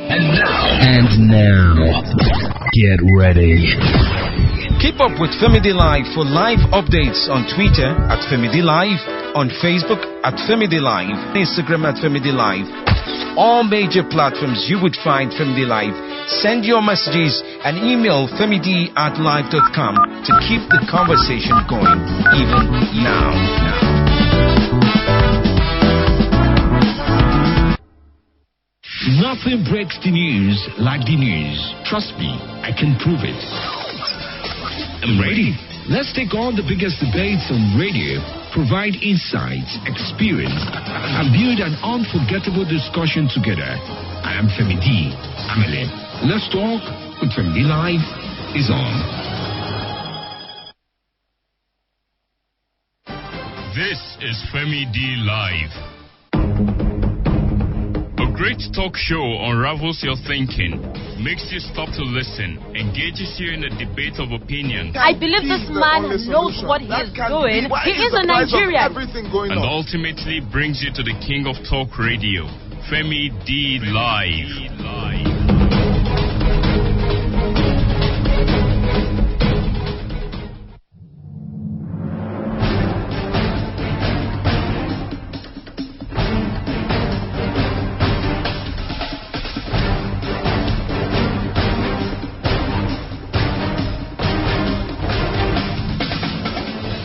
And now, get ready. Keep up with Femidlive for live updates on Twitter at Femidlive, on Facebook at Femidlive, Instagram at Femidlive. All major platforms you would find Femidlive. Send your messages and email femid@live.com to keep the conversation going even now. Nothing breaks the news like the news. Trust me, I can prove it. I'm ready. Let's take on the biggest debates on radio, provide insights, experience, and build an unforgettable discussion together. I am Femi D. Amele. Let's talk with Femidlive is on. This is Femi D Live. A great talk show unravels your thinking, makes you stop to listen, engages you in a debate of opinions. I believe this man knows what he is doing. He is a Nigerian. And ultimately brings you to the king of talk radio, Femi D Live.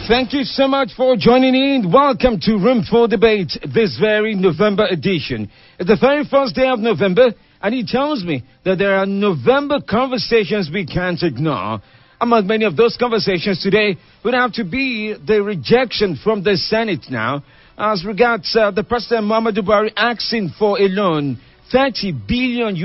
Thank you so much for joining in. Welcome to Room for Debate, this very November edition. It's the very first day of November, and he tells me that there are November conversations we can't ignore. Among many of those conversations today would have to be the rejection from the Senate now, as regards the President Muhammadu Buhari asking for a loan, $30 billion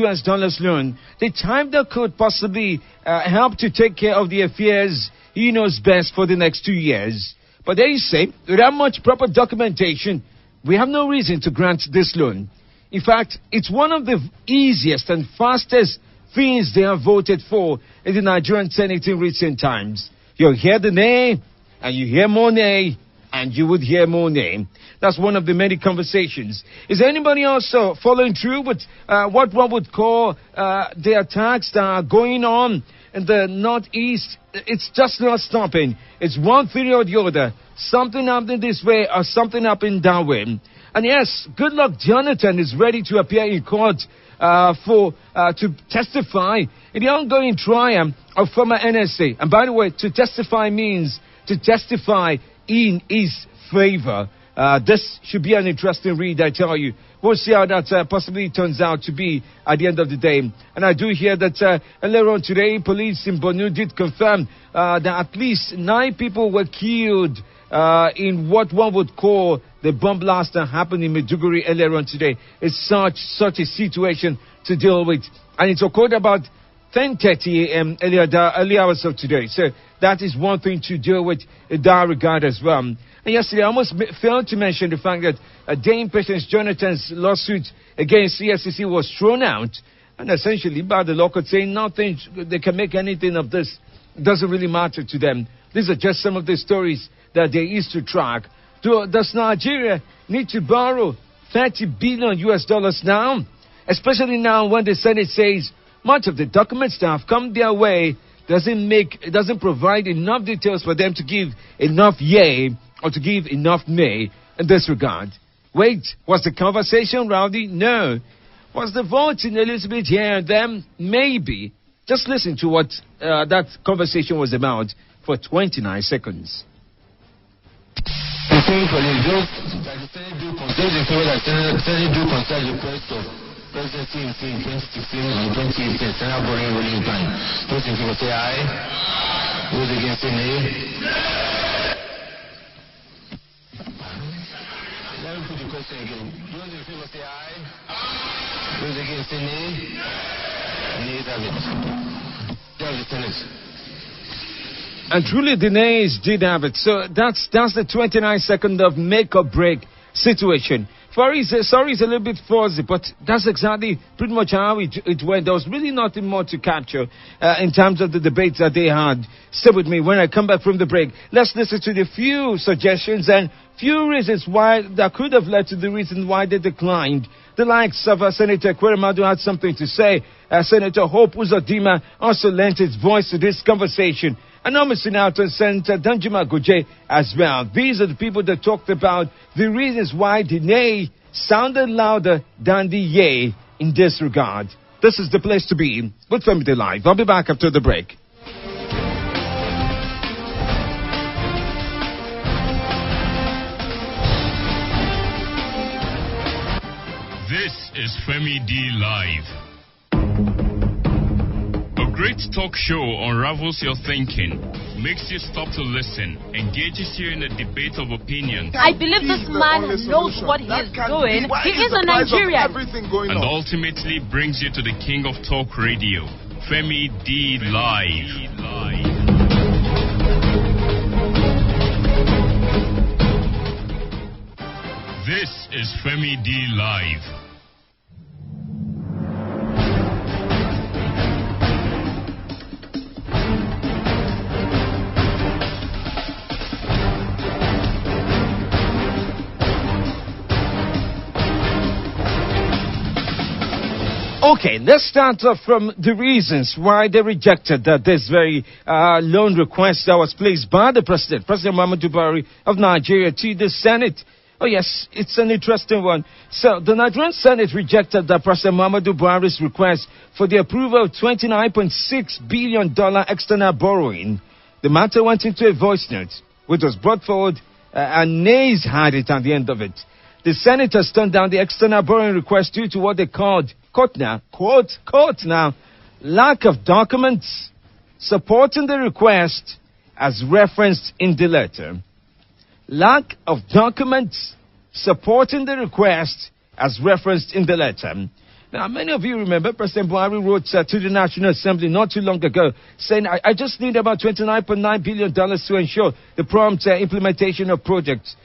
loan, the time that could possibly help to take care of the affairs he knows best for the next 2 years. But they say, without much proper documentation, we have no reason to grant this loan. In fact, it's one of the easiest and fastest things they have voted for in the Nigerian Senate in recent times. You hear the nay, and you hear more nay, and you would hear more nay. That's one of the many conversations. Is anybody also following through with what one would call the attacks that are going on in the Northeast? It's just not stopping. It's one thing or the other. Something happening this way or something happening that way. And yes, Goodluck Jonathan is ready to appear in court to testify in the ongoing trial of former NSA. And by the way, to testify means to testify in his favor. This should be an interesting read, I tell you. We'll see how that possibly turns out to be at the end of the day. And I do hear that earlier on today, police in Borno did confirm that at least 9 people were killed in what one would call the bomb blast that happened in Maiduguri earlier on today. It's such a situation to deal with. And it occurred about 10:30 a.m. early hours of today. So that is one thing to deal with in that regard as well. And yesterday, I almost failed to mention the fact that Dame Patience Jonathan's lawsuit against CSCC was thrown out. And essentially, by the law court saying nothing, they can make anything of this. It doesn't really matter to them. These are just some of the stories that they used to track. Does Nigeria need to borrow $30 billion now? Especially now when the Senate says much of the documents that have come their way doesn't provide enough details for them to give enough yay or to give enough nay in this regard. Wait, was the conversation rowdy? No. Was the voting a little bit here and there? Maybe. Just listen to what that conversation was about for 29 seconds. Presidency in 2016 and 2018, Senate Boring Ruling Plan. Those in favor say aye. Those against say nay. Let me put the question again. Those in favor say aye. Those against say nay. Nays have it. That was the Senate. And truly the nays did have it. So that's the 29 second of make or break situation. Sorry, it's a little bit fuzzy, but that's exactly pretty much how it went. There was really nothing more to capture in terms of the debates that they had. Stay with me when I come back from the break. Let's listen to the few suggestions and few reasons why that could have led to the reason why they declined The likes of Senator Kwerimadu had something to say. Senator Hope Uzodinma also lent his voice to this conversation. And I'm missing out on Senator Danjuma Goje as well. These are the people that talked about the reasons why the nay sounded louder than the yay in this regard. This is the place to be with Femidlive. I'll be back after the break. This is Femidlive. A great talk show unravels your thinking, makes you stop to listen, engages you in a debate of opinions. I believe this man knows what he is doing. He is a Nigerian. And ultimately brings you to the king of talk radio, Femidlive. This is Femidlive. Okay, let's start off from the reasons why they rejected this very loan request that was placed by the President Muhammadu Buhari of Nigeria to the Senate. Oh yes, it's an interesting one. So, the Nigerian Senate rejected the President Muhammadu Buhari's request for the approval of $29.6 billion external borrowing. The matter went into a voice note, which was brought forward, and nays had it at the end of it. The senators turned down the external borrowing request due to what they called, quote now, lack of documents supporting the request as referenced in the letter. Lack of documents supporting the request as referenced in the letter. Now, many of you remember President Buhari wrote to the National Assembly not too long ago saying, I just need about $29.9 billion to ensure the prompt implementation of projects.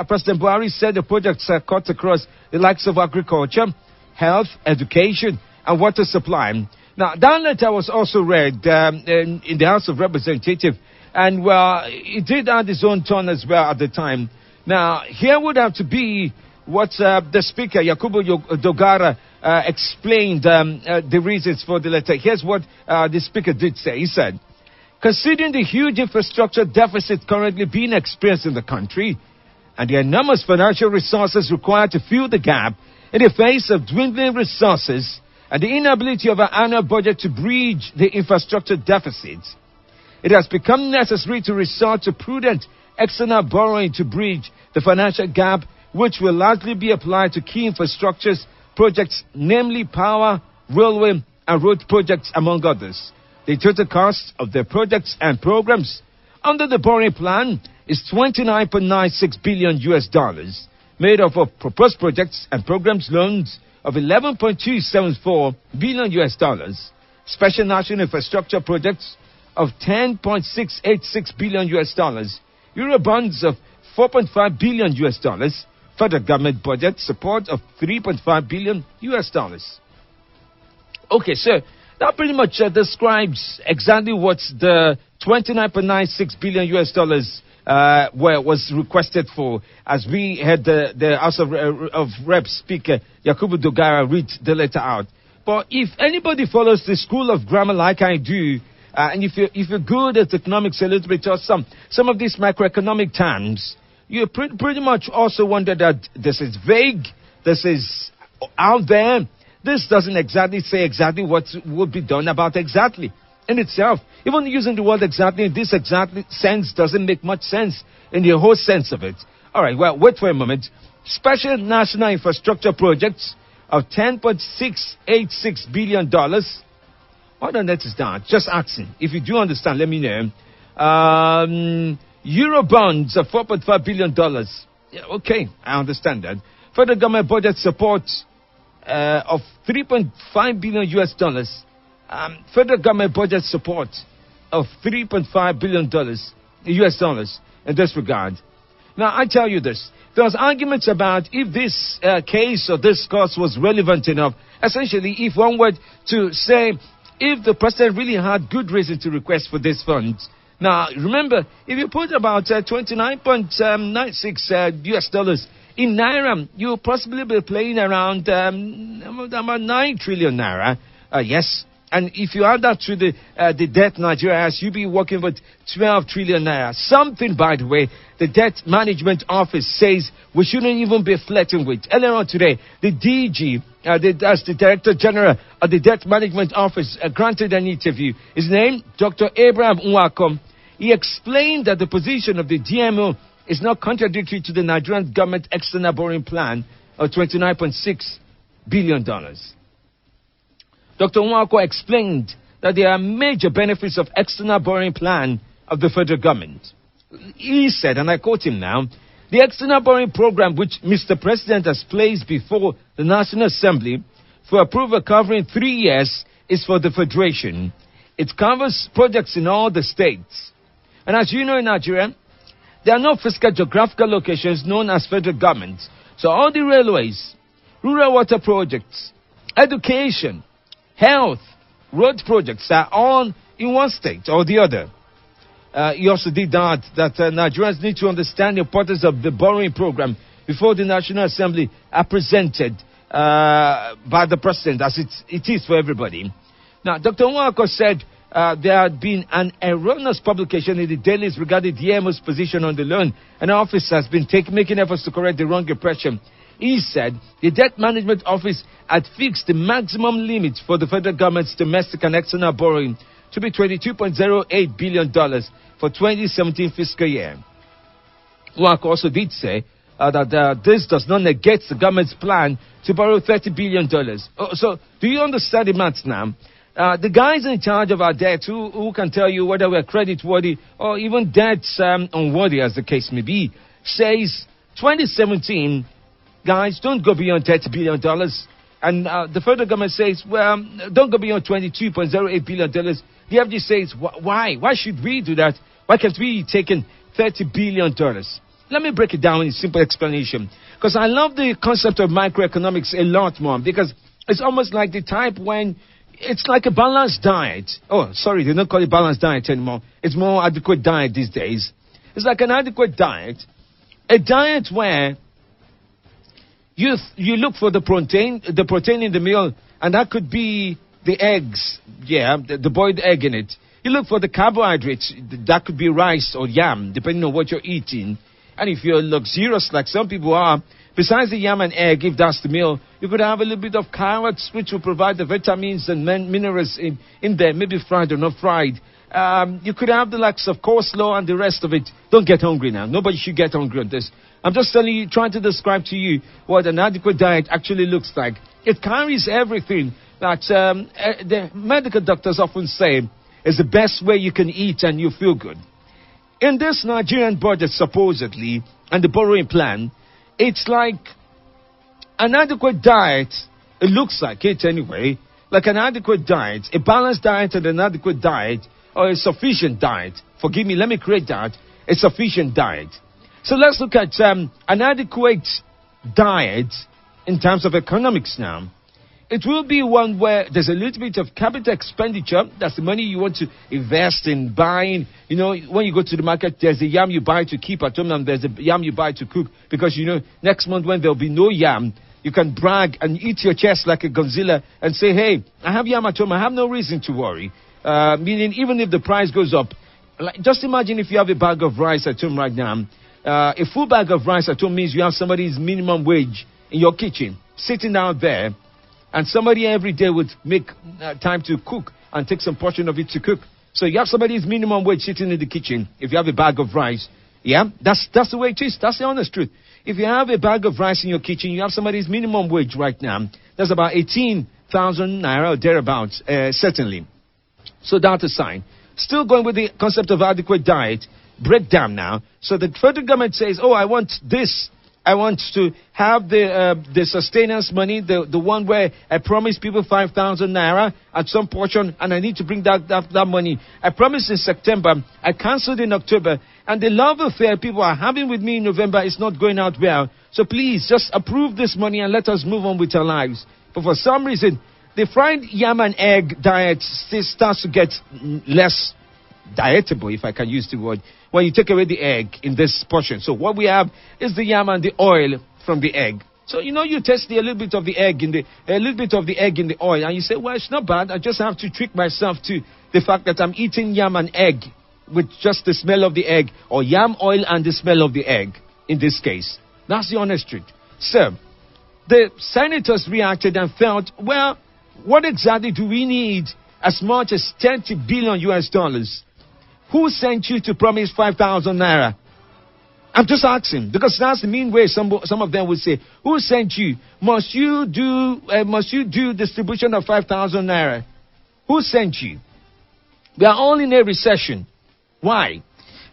President Buhari said the projects are cut across the likes of agriculture, health, education, and water supply. Now, that letter was also read in the House of Representatives, and well, it did add its own tone as well at the time. Now, here would have to be what the Speaker, Yakubu Dogara, explained the reasons for the letter. Here's what the Speaker did say. He said, considering the huge infrastructure deficit currently being experienced in the country, and the enormous financial resources required to fill the gap in the face of dwindling resources and the inability of our annual budget to bridge the infrastructure deficit, it has become necessary to resort to prudent external borrowing to bridge the financial gap, which will largely be applied to key infrastructures projects, namely power, railway, and road projects, among others. The total cost of the projects and programs under the borrowing plan is $29.96 billion, made up of proposed projects and programs loans of $11.274 billion, special national infrastructure projects of $10.686 billion, Eurobonds of $4.5 billion, federal government budget support of $3.5 billion. Okay, so that pretty much describes exactly what the $29.96 billion was requested for, as we had the House of Reps Speaker Yakubu Dogara read the letter out. But if anybody follows the school of grammar like I do, and if you're good at economics a little bit, or some of these macroeconomic terms, you pretty much also wonder that this is vague, this is out there, this doesn't exactly say exactly what would be done about exactly in itself. Even using the word exactly in this exactly sense doesn't make much sense in the whole sense of it. All right, well, wait for a moment. Special national infrastructure projects of $10.686 billion. What on earth is that? Just asking. If you do understand, let me know. Eurobonds of $4.5 billion. Yeah, okay, I understand that. Federal government budget support of $3.5 billion. Federal government budget support of $3.5 billion in this regard. Now, I tell you this. There's arguments about if this case or this cost was relevant enough. Essentially, if one were to say, if the president really had good reason to request for this fund. Now, remember, if you put about $29.96 US dollars In Naira, you'll possibly be playing around about 9 trillion Naira. Yes. And if you add that to the debt Nigeria has, you'll be working with 12 trillion Naira. Something, by the way, the Debt Management Office says we shouldn't even be flirting with. Earlier on today, the DG, that's the Director General of the Debt Management Office, granted an interview. His name, Dr. Abraham Nwakom. He explained that the position of the DMO is not contradictory to the Nigerian government external borrowing plan of $29.6 billion. Dr. Nwako explained that there are major benefits of external borrowing plan of the federal government. He said, and I quote him now, the external borrowing program which Mr. President has placed before the National Assembly for approval covering 3 years is for the Federation. It covers projects in all the states. And as you know, in Nigeria, there are no fiscal geographical locations known as federal government. So all the railways, rural water projects, education, health, road projects are all in one state or the other. He also did that Nigerians need to understand the importance of the borrowing program before the National Assembly are presented by the President, as it is for everybody. Now, Dr. Nwako said there had been an erroneous publication in the dailies regarding the DMO's position on the loan, and our office has been making efforts to correct the wrong impression. He said the Debt Management Office had fixed the maximum limit for the federal government's domestic and external borrowing to be $22.08 billion for 2017 fiscal year. Nwako also did say that this does not negate the government's plan to borrow $30 billion. So, do you understand the maths now? The guys in charge of our debt who can tell you whether we're credit-worthy or even debts unworthy, as the case may be, says 2017, guys, don't go beyond $30 billion. And the federal government says, well, don't go beyond $22.08 billion. The FG says, why? Why should we do that? Why can't we take in $30 billion? Let me break it down in a simple explanation. Because I love the concept of microeconomics a lot more. Because it's almost like the type when it's like a balanced diet. Oh, sorry, they don't call it balanced diet anymore. It's more adequate diet these days. It's like an adequate diet. A diet where you look for the protein in the meal, and that could be the eggs, the boiled egg in it. You look for the carbohydrates, that could be rice or yam, depending on what you're eating. And if you're luxurious like some people are, besides the yam and egg, if that's the meal, you could have a little bit of carrots, which will provide the vitamins and minerals in there, maybe fried or not fried. You could have the likes of coleslaw and the rest of it. Don't get hungry now. Nobody should get hungry on this. I'm just trying to describe to you what an adequate diet actually looks like. It carries everything that the medical doctors often say is the best way you can eat and you feel good. In this Nigerian budget, supposedly, and the borrowing plan, it's like an adequate diet. It looks like it anyway. Like an adequate diet, a balanced diet and an adequate diet, or a sufficient diet. Forgive me, let me create that. A sufficient diet. So let's look at an adequate diet in terms of economics now. It will be one where there's a little bit of capital expenditure. That's the money you want to invest in buying. You know, when you go to the market, there's a yam you buy to keep at home and there's a yam you buy to cook. Because, you know, next month when there'll be no yam, you can brag and eat your chest like a Godzilla and say, hey, I have yam at home. I have no reason to worry. Meaning, even if the price goes up, like, just imagine if you have a bag of rice at home right now. A full bag of rice at home means you have somebody's minimum wage in your kitchen sitting out there. And somebody every day would make time to cook and take some portion of it to cook. So you have somebody's minimum wage sitting in the kitchen if you have a bag of rice. Yeah, that's the way it is. That's the honest truth. If you have a bag of rice in your kitchen, you have somebody's minimum wage right now. That's about 18,000 naira or thereabouts, certainly. So that's a sign. Still going with the concept of adequate diet. Breakdown now. So the federal government says, oh, I want this. I want to have the sustenance money, the one where I promise people 5,000 naira at some portion, and I need to bring that money. I promised in September, I cancelled in October, and the love affair people are having with me in November is not going out well. So please, just approve this money and let us move on with our lives. But for some reason, the fried yam and egg diet starts to get less dietable, if I can use the word, when you take away the egg in this portion. So what we have is the yam and the oil from the egg. So, you taste a little bit of the egg in the oil, and you say, well, it's not bad. I just have to trick myself to the fact that I'm eating yam and egg with just the smell of the egg, or yam oil and the smell of the egg, in this case. That's the honest truth. So, the senators reacted and felt, well, what exactly do we need as much as 30 billion US dollars? Who sent you to promise 5,000 naira? I'm just asking, because that's the mean way some of them would say, who sent you? Must you do distribution of 5,000 naira? Who sent you? We are all in a recession. Why?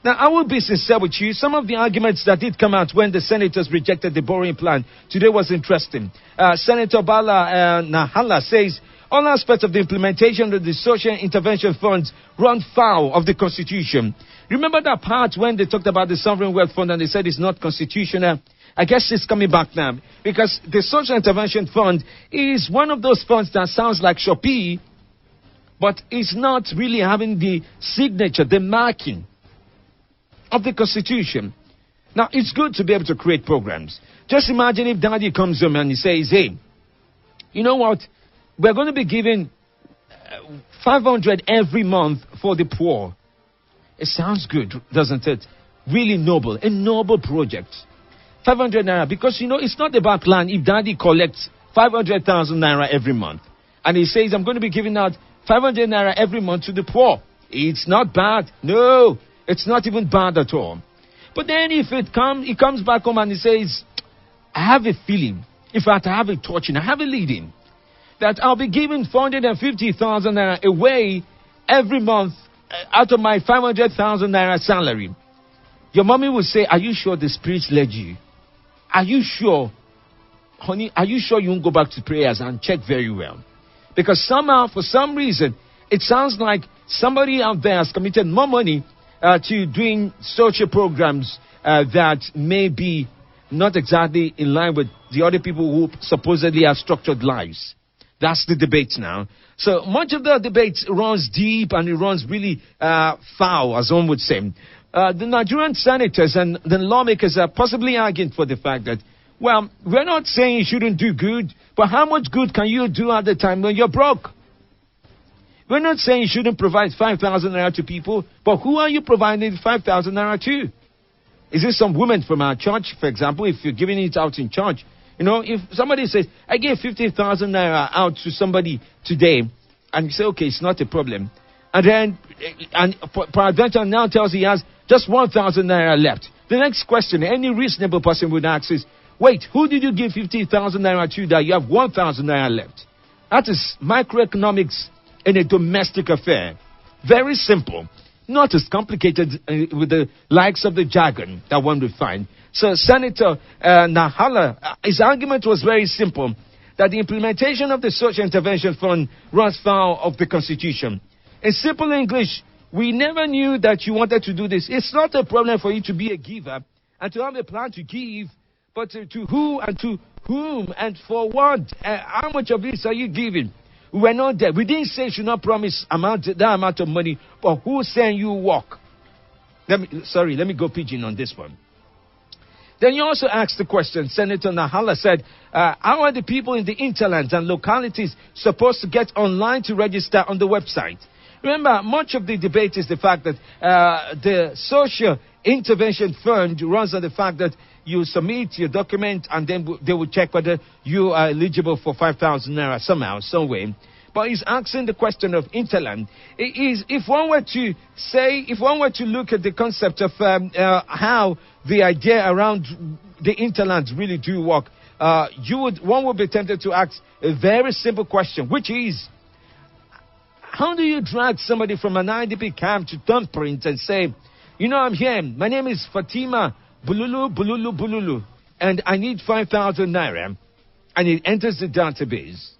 Now, I will be sincere with you. Some of the arguments that did come out when the senators rejected the borrowing plan today was interesting. Senator Bala Nahala says, all aspects of the implementation of the social intervention funds run foul of the Constitution. Remember that part when they talked about the Sovereign Wealth Fund and they said it's not constitutional? I guess it's coming back now, because the social intervention fund is one of those funds that sounds like Shopee, but it's not really having the signature, the marking of the Constitution. Now, it's good to be able to create programs. Just imagine if Daddy comes home and he says, hey, you know what? We're going to be giving 500 every month for the poor. It sounds good, doesn't it? Really noble. A noble project. 500 naira. Because, it's not about plan if Daddy collects 500,000 naira every month. And he says, I'm going to be giving out 500 naira every month to the poor. It's not bad. No. It's not even bad at all. But then if he comes back home and he says, I have a feeling, in fact, I have a touching, I have a leading, that I'll be giving 450,000 naira away every month out of my 500,000 naira salary. Your mommy will say, are you sure the Spirit led you? Are you sure, honey, are you sure you won't go back to prayers and check very well? Because somehow, for some reason, it sounds like somebody out there has committed more money to doing social programs that may be not exactly in line with the other people who supposedly have structured lives. That's the debate now. So much of the debate runs deep and it runs really foul, as one would say. The Nigerian senators and the lawmakers are possibly arguing for the fact that, well, we're not saying you shouldn't do good, but how much good can you do at the time when you're broke? We're not saying you shouldn't provide 5,000 naira to people, but who are you providing 5,000 naira to? Is it some woman from our church, for example, if you're giving it out in church? If somebody says, I gave 50,000 naira out to somebody today, and you say, okay, it's not a problem. And then, Peradventure now tells he has just 1,000 naira left. The next question any reasonable person would ask is, wait, who did you give 50,000 naira to that you have 1,000 naira left? That is microeconomics in a domestic affair. Very simple. Not as complicated with the likes of the jargon that one would find. So Senator Nahala, his argument was very simple, that the implementation of the Social Intervention Fund runs foul of the Constitution. In simple English, we never knew that you wanted to do this. It's not a problem for you to be a giver and to have a plan to give, but to who and to whom and for what? How much of this are you giving? We were not there. We didn't say you should not promise that amount of money, but who saying you walk? Let me go pigeon on this one. Then you also asked the question, Senator Nahala said, how are the people in the hinterlands and localities supposed to get online to register on the website? Remember, much of the debate is the fact that the Social Intervention Fund runs on the fact that you submit your document and then they will check whether you are eligible for 5,000 naira somehow, some way. But he's asking the question of interland. If one were to look at the concept of how the idea around the interlands really do work, one would be tempted to ask a very simple question, which is, how do you drag somebody from an IDP camp to thumbprint and say, I'm here, my name is Fatima Bululu, and I need 5,000 naira, and it enters the database?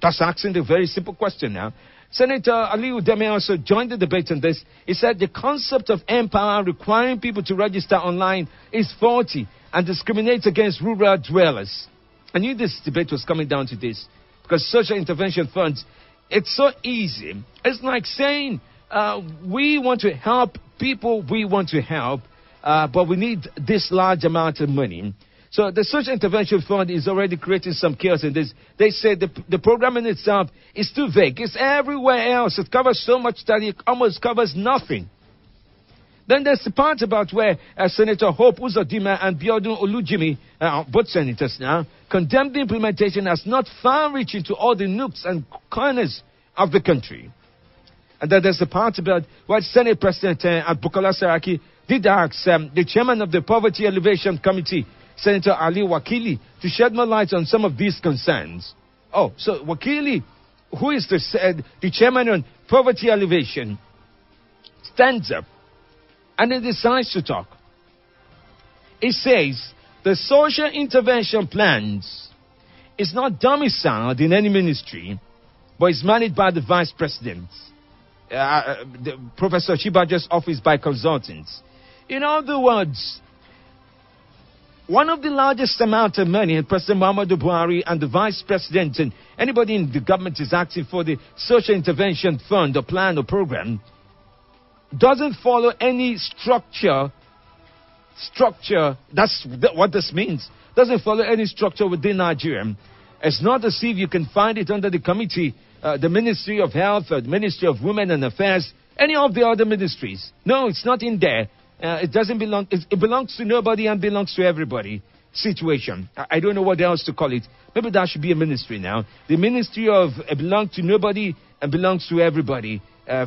That's asking a very simple question now. Senator Aliu Deme also joined the debate on this. He said the concept of empower requiring people to register online is faulty and discriminates against rural dwellers. I knew this debate was coming down to this, because social intervention funds, it's so easy. It's like saying, we want to help people we want to help, but we need this large amount of money. So the Social Intervention Fund is already creating some chaos in this. They say the program in itself is too vague. It's everywhere else. It covers so much that it almost covers nothing. Then there's the part about where Senator Hope Uzodinma and Biodun Olujimi, both senators now, condemned the implementation as not far-reaching to all the nooks and corners of the country. And then there's the part about what Senate President Bukola Saraki did ask the chairman of the Poverty Alleviation Committee, Senator Ali Wakili, to shed more light on some of these concerns. Oh, so Wakili, who is the chairman on Poverty Alleviation, stands up and he decides to talk. He says the social intervention plans is not domiciled in any ministry, but is managed by the vice president, Professor Shibajo's office by consultants. In other words, one of the largest amount of money President Muhammadu Buhari and the vice president and anybody in the government is asking for the social intervention fund or plan or program doesn't follow any structure. That's what this means. Doesn't follow any structure within Nigeria. It's not as if you can find it under the committee, the Ministry of Health, or the Ministry of Women and Affairs, any of the other ministries. No, it's not in there. It doesn't belong. It belongs to nobody and belongs to everybody. Situation. I don't know what else to call it. Maybe that should be a ministry now. The Ministry of belongs to nobody and belongs to everybody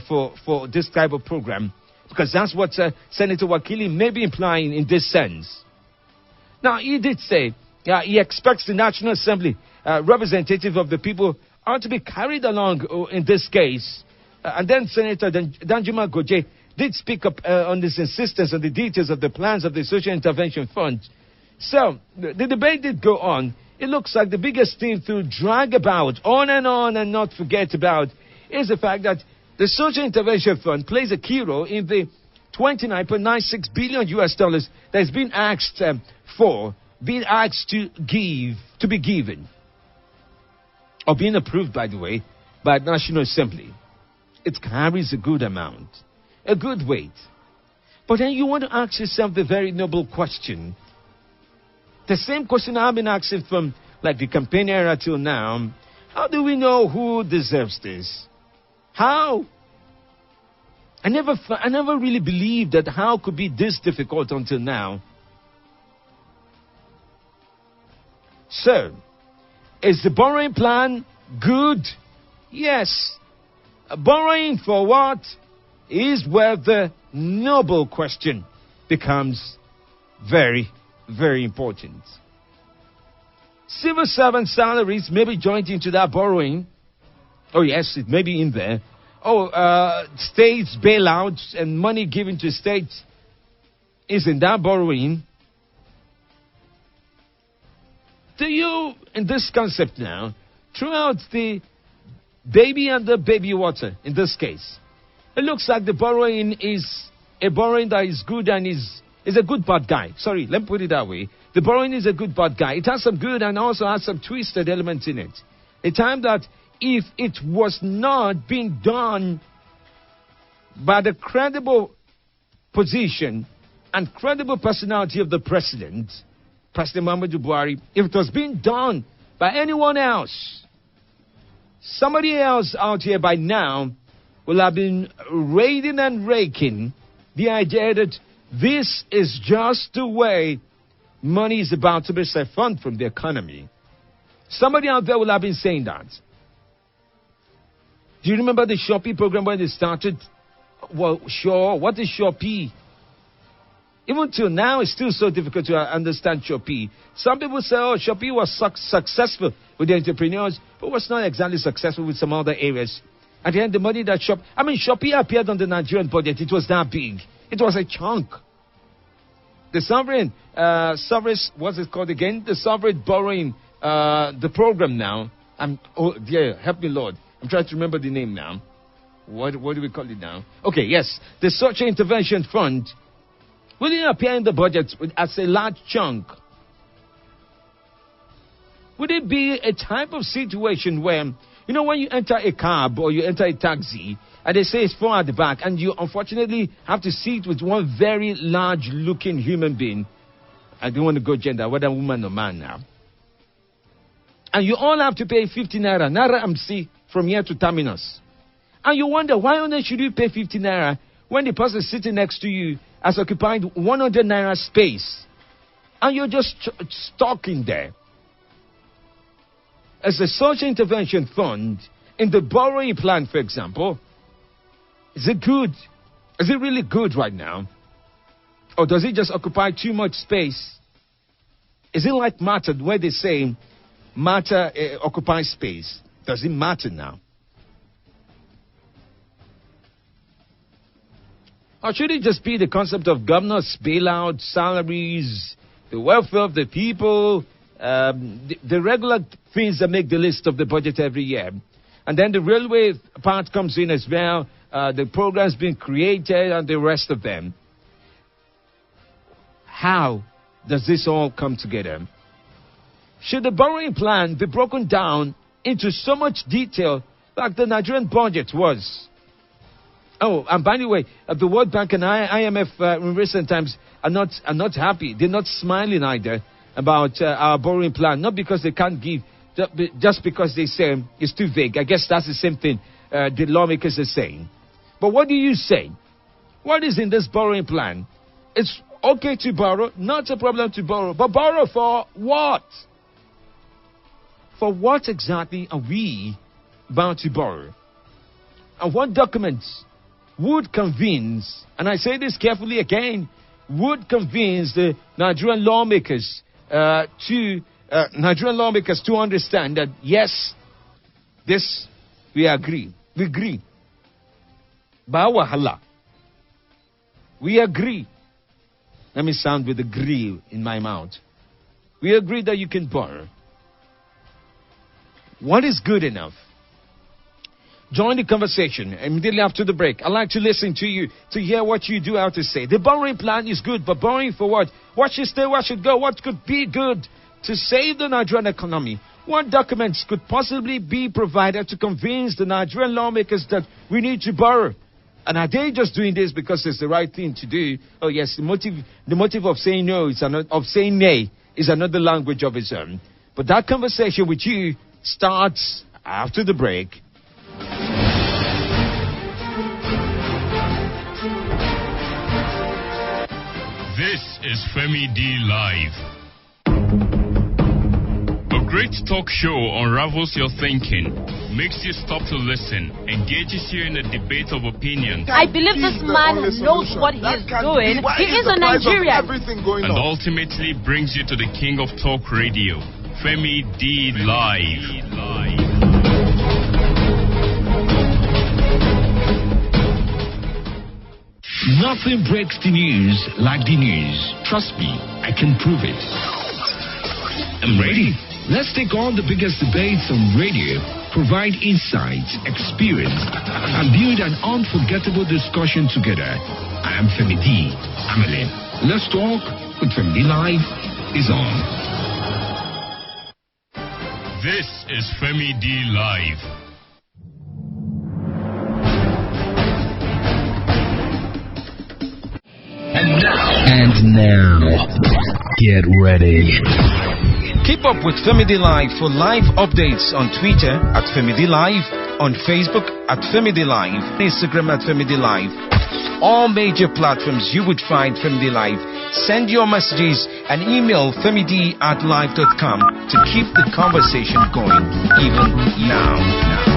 for this type of program, because that's what Senator Wakili may be implying in this sense. Now, he did say he expects the National Assembly representative of the people are to be carried along in this case. And then Senator Danjuma Goje did speak up on this insistence on the details of the plans of the Social Intervention Fund. So, the debate did go on. It looks like the biggest thing to drag about on and not forget about is the fact that the Social Intervention Fund plays a key role in the $29.96 billion that has been asked to be given, or being approved, by the way, by the National Assembly. It carries a good amount, a good weight. But then you want to ask yourself the very noble question, the same question I've been asking from like the campaign era till now. How do we know who deserves this? How? I never really believed that how could be this difficult until now. So, is the borrowing plan good? Yes. Borrowing for what is where the noble question becomes very, very important. Civil servant salaries may be joined into that borrowing. Oh yes, it may be in there. States bailouts and money given to states is in that borrowing. Do you, in this concept now, throw out the baby and the baby water in this case? It looks like the borrowing is a borrowing that is good and is a good bad guy. Sorry, let me put it that way. The borrowing is a good bad guy. It has some good and also has some twisted elements in it. A time that if it was not being done by the credible position and credible personality of the President Muhammadu Buhari, if it was being done by anyone else, somebody else out here by now will have been raiding and raking the idea that this is just the way money is about to be siphoned from the economy. Somebody out there will have been saying that. Do you remember the Shopee program when it started? Well, sure. What is Shopee? Even till now, it's still so difficult to understand Shopee. Some people say, Shopee was successful with the entrepreneurs, but was not exactly successful with some other areas. At the end, the money that Shopee appeared on the Nigerian budget. It was that big. It was a chunk. The sovereign, what's it called again? The sovereign borrowing, the program now. Help me, Lord. I'm trying to remember the name now. What do we call it now? Okay, yes. The Social Intervention Fund will it appear in the budget as a large chunk? Would it be a type of situation where, when you enter a cab or you enter a taxi and they say it's full at the back and you unfortunately have to sit with one very large looking human being, I don't want to go gender, whether woman or man now. And you all have to pay 50 naira, Naira MC, from here to terminus. And you wonder, why on earth should you pay 50 naira when the person sitting next to you has occupied 100 naira space? And you're just stuck in there. As a social intervention fund, in the borrowing plan, for example, is it good? Is it really good right now? Or does it just occupy too much space? Is it like matter, where they say matter occupies space? Does it matter now? Or should it just be the concept of governors' bailout, salaries, the welfare of the people, the regular things that make the list of the budget every year? And then the railway part comes in as well, the programs being created and the rest of them. How does this all come together? Should the borrowing plan be broken down into so much detail like the Nigerian budget was? Oh, and by the way, the World Bank and IMF in recent times are not happy. They're not smiling either about our borrowing plan. Not because they can't give, just because they say it's too vague. I guess that's the same thing the lawmakers are saying. But what do you say? What is in this borrowing plan? It's okay to borrow, not a problem to borrow. But borrow for what? For what exactly are we about to borrow? And what documents would convince, and I say this carefully again, would convince the Nigerian lawmakers to understand that yes, this we agree. We agree. Bawahala. We agree. Let me sound with agree in my mouth. We agree that you can borrow. What is good enough? Join the conversation immediately after the break. I'd like to listen to you, to hear what you do have to say. The borrowing plan is good, but borrowing for what? What should stay, what should go? What could be good to save the Nigerian economy? What documents could possibly be provided to convince the Nigerian lawmakers that we need to borrow? And are they just doing this because it's the right thing to do? Oh yes, the motive of saying no of saying nay is another language of its own. But that conversation with you starts after the break. This is Femidlive. A great talk show unravels your thinking, makes you stop to listen, engages you in a debate of opinions. I believe this man knows what he is doing. He is a Nigerian. And ultimately brings you to the king of talk radio, Femidlive. Nothing breaks the news like the news. Trust me, I can prove it. I'm ready. Let's take on the biggest debates on radio, provide insights, experience, and build an unforgettable discussion together. I am Femi D. Amelin. Let's talk with Femidlive is on. This is Femidlive. And now, get ready. Keep up with Femidlive for live updates on Twitter at Femidlive, on Facebook at Femidlive, Instagram at Femidlive. All major platforms you would find Femidlive. Send your messages and email femid@live.com to keep the conversation going even now.